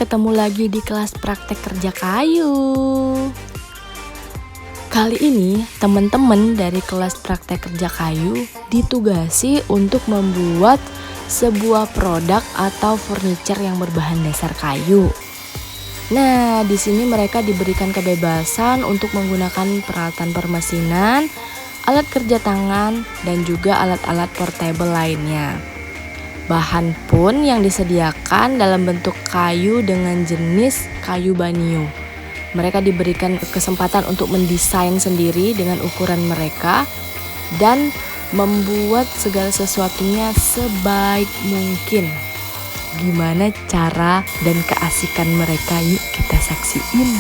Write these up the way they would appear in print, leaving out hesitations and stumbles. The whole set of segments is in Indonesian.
ketemu lagi di kelas praktek kerja kayu. Kali ini teman-teman dari kelas praktek kerja kayu ditugasi untuk membuat sebuah produk atau furniture yang berbahan dasar kayu. Nah, di sini mereka diberikan kebebasan untuk menggunakan peralatan permesinan, alat kerja tangan, dan juga alat-alat portable lainnya. Bahan pun yang disediakan dalam bentuk kayu dengan jenis kayu banyu. Mereka diberikan kesempatan untuk mendesain sendiri dengan ukuran mereka dan membuat segala sesuatunya sebaik mungkin. Gimana cara dan keasikan mereka? Yuk kita saksiin.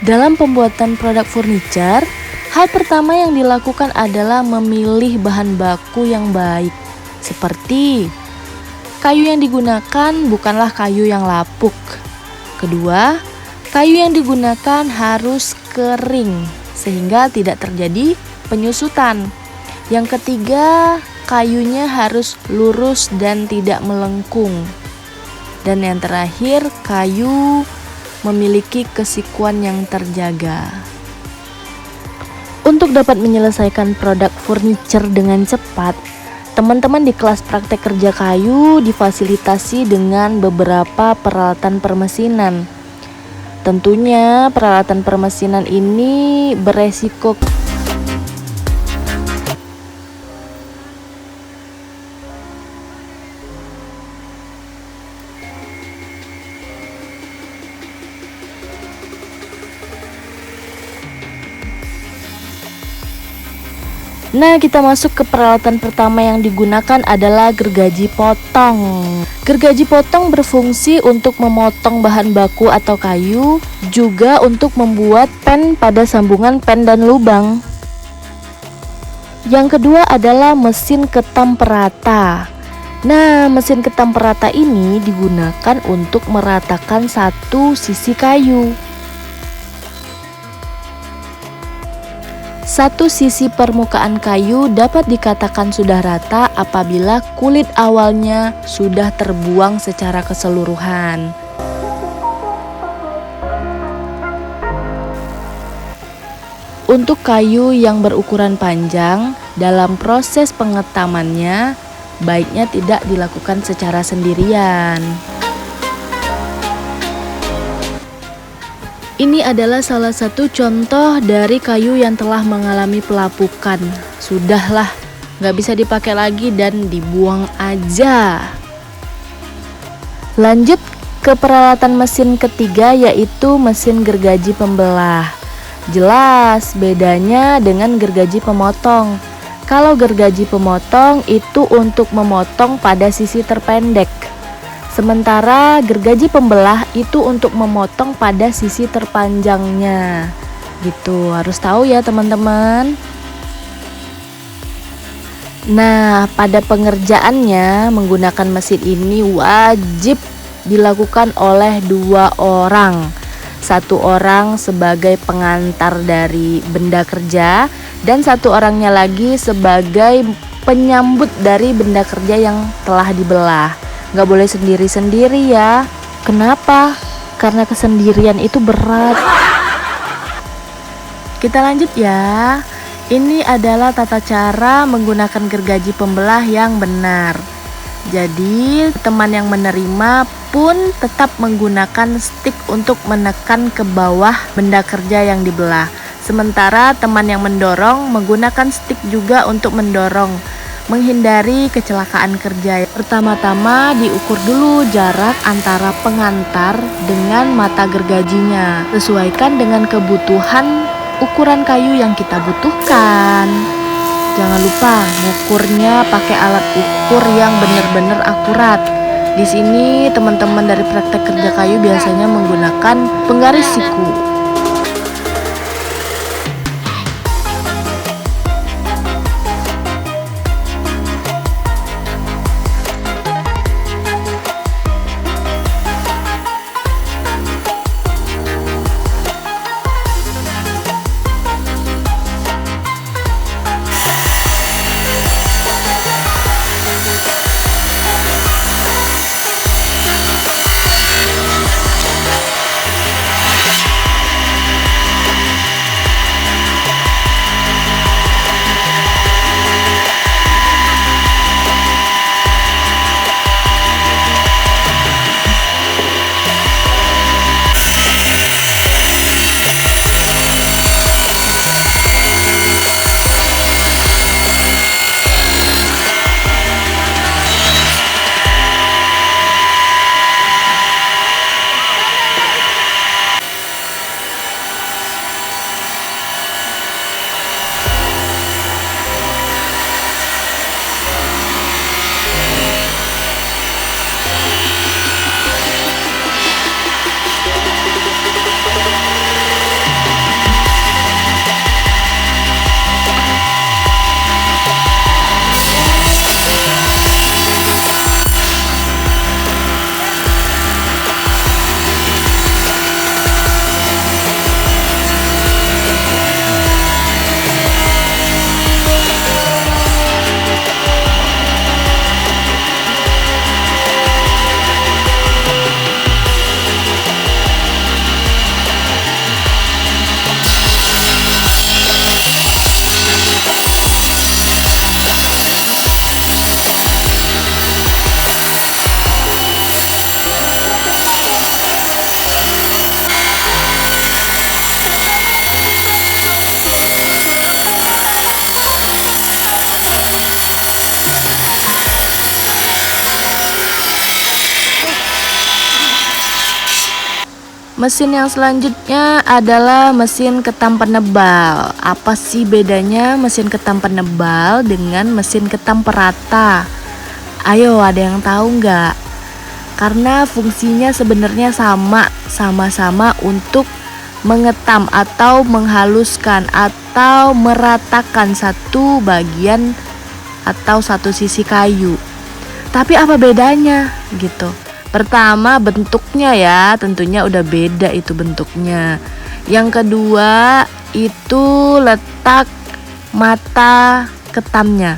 Dalam pembuatan produk furniture, hal pertama yang dilakukan adalah memilih bahan baku yang baik. Seperti kayu yang digunakan bukanlah kayu yang lapuk. Kedua, kayu yang digunakan harus kering sehingga tidak terjadi penyusutan. Yang ketiga, kayunya harus lurus dan tidak melengkung. Dan yang terakhir, kayu memiliki kesikuan yang terjaga. Untuk dapat menyelesaikan produk furniture dengan cepat, teman-teman di kelas praktek kerja kayu difasilitasi dengan beberapa peralatan permesinan. Tentunya peralatan permesinan ini beresiko Nah, kita masuk ke peralatan pertama yang digunakan adalah gergaji potong. Gergaji potong berfungsi untuk memotong bahan baku atau kayu, juga untuk membuat pen pada sambungan pen dan lubang. Yang kedua adalah mesin ketam perata. Nah, mesin ketam perata ini digunakan untuk meratakan satu sisi kayu. Satu sisi permukaan kayu dapat dikatakan sudah rata apabila kulit awalnya sudah terbuang secara keseluruhan. Untuk kayu yang berukuran panjang, dalam proses pengetamannya baiknya tidak dilakukan secara sendirian. Ini adalah salah satu contoh dari kayu yang telah mengalami pelapukan. Sudahlah, nggak bisa dipakai lagi dan dibuang aja. Lanjut ke peralatan mesin ketiga, yaitu mesin gergaji pembelah. Jelas bedanya dengan gergaji pemotong. Kalau gergaji pemotong itu untuk memotong pada sisi terpendek. Sementara gergaji pembelah itu untuk memotong pada sisi terpanjangnya. Gitu, harus tahu ya teman-teman. Nah, pada pengerjaannya menggunakan mesin ini wajib dilakukan oleh 2 orang. 1 orang sebagai pengantar dari benda kerja dan 1 orangnya lagi sebagai penyambut dari benda kerja yang telah dibelah. Gak boleh sendiri-sendiri ya. Kenapa? Karena kesendirian itu berat. Kita lanjut ya. Ini adalah tata cara menggunakan gergaji pembelah yang benar. Jadi teman yang menerima pun tetap menggunakan stick untuk menekan ke bawah benda kerja yang dibelah. Sementara teman yang mendorong menggunakan stick juga untuk mendorong, menghindari kecelakaan kerja. Pertama-tama diukur dulu jarak antara pengantar dengan mata gergajinya. Sesuaikan dengan kebutuhan ukuran kayu yang kita butuhkan. Jangan lupa ngukurnya pakai alat ukur yang benar-benar akurat. Di sini teman-teman dari praktek kerja kayu biasanya menggunakan penggaris siku. Mesin yang selanjutnya adalah mesin ketam penebal. Apa sih bedanya mesin ketam penebal dengan mesin ketam perata? Ayo, ada yang tahu nggak? Karena fungsinya sebenarnya sama-sama untuk mengetam atau menghaluskan atau meratakan satu bagian atau satu sisi kayu. Tapi apa bedanya gitu? Pertama, bentuknya ya, tentunya udah beda itu bentuknya. Yang kedua, itu letak mata ketamnya.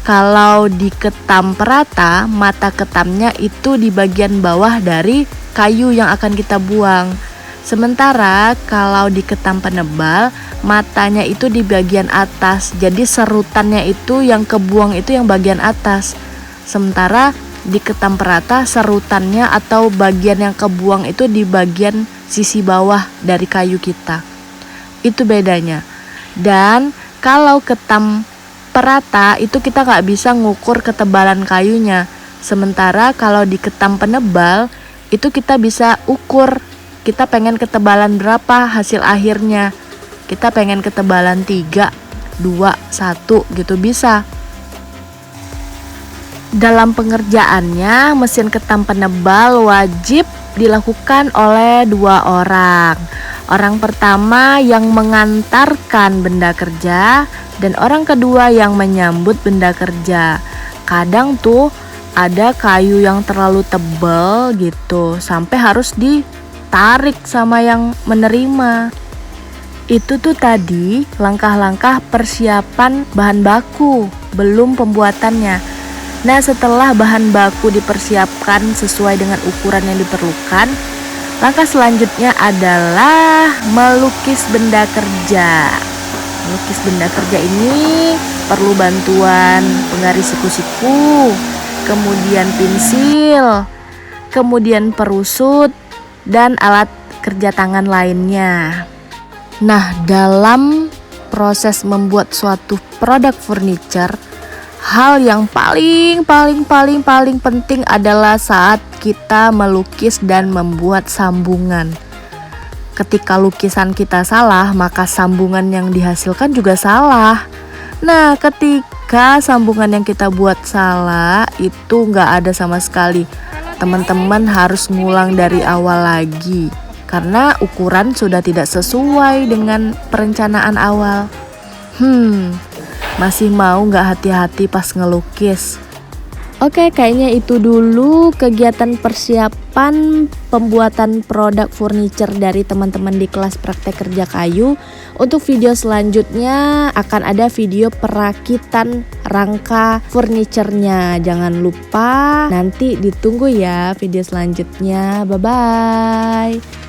Kalau di ketam perata, mata ketamnya itu di bagian bawah dari kayu yang akan kita buang. Sementara kalau di ketam penebal, matanya itu di bagian atas. Jadi serutannya itu yang kebuang itu yang bagian atas. Sementara di ketam perata, serutannya atau bagian yang kebuang itu di bagian sisi bawah dari kayu kita. Itu bedanya. Dan kalau ketam perata itu kita nggak bisa ngukur ketebalan kayunya. Sementara kalau di ketam penebal itu kita bisa ukur. Kita pengen ketebalan berapa hasil akhirnya. Kita pengen ketebalan 3, 2, 1 gitu bisa. Dalam pengerjaannya, mesin ketam penebal wajib dilakukan oleh 2 orang. Orang pertama yang mengantarkan benda kerja dan orang kedua yang menyambut benda kerja. Kadang tuh ada kayu yang terlalu tebal gitu, sampai harus ditarik sama yang menerima. Itu tuh tadi langkah-langkah persiapan bahan baku, belum pembuatannya. Nah, setelah bahan baku dipersiapkan sesuai dengan ukuran yang diperlukan, langkah selanjutnya adalah melukis benda kerja. Melukis benda kerja ini perlu bantuan penggaris siku-siku, kemudian pensil, kemudian perusut, dan alat kerja tangan lainnya. Nah, dalam proses membuat suatu produk furniture, hal yang paling penting adalah saat kita melukis dan membuat sambungan. Ketika lukisan kita salah, maka sambungan yang dihasilkan juga salah. Nah, ketika sambungan yang kita buat salah, itu nggak ada sama sekali. Teman-teman harus ngulang dari awal lagi, karena ukuran sudah tidak sesuai dengan perencanaan awal. Masih mau nggak hati-hati pas ngelukis? Oke, kayaknya itu dulu kegiatan persiapan pembuatan produk furniture dari teman-teman di kelas praktek kerja kayu. Untuk video selanjutnya akan ada video perakitan rangka furniturnya. Jangan lupa nanti ditunggu ya video selanjutnya. Bye-bye.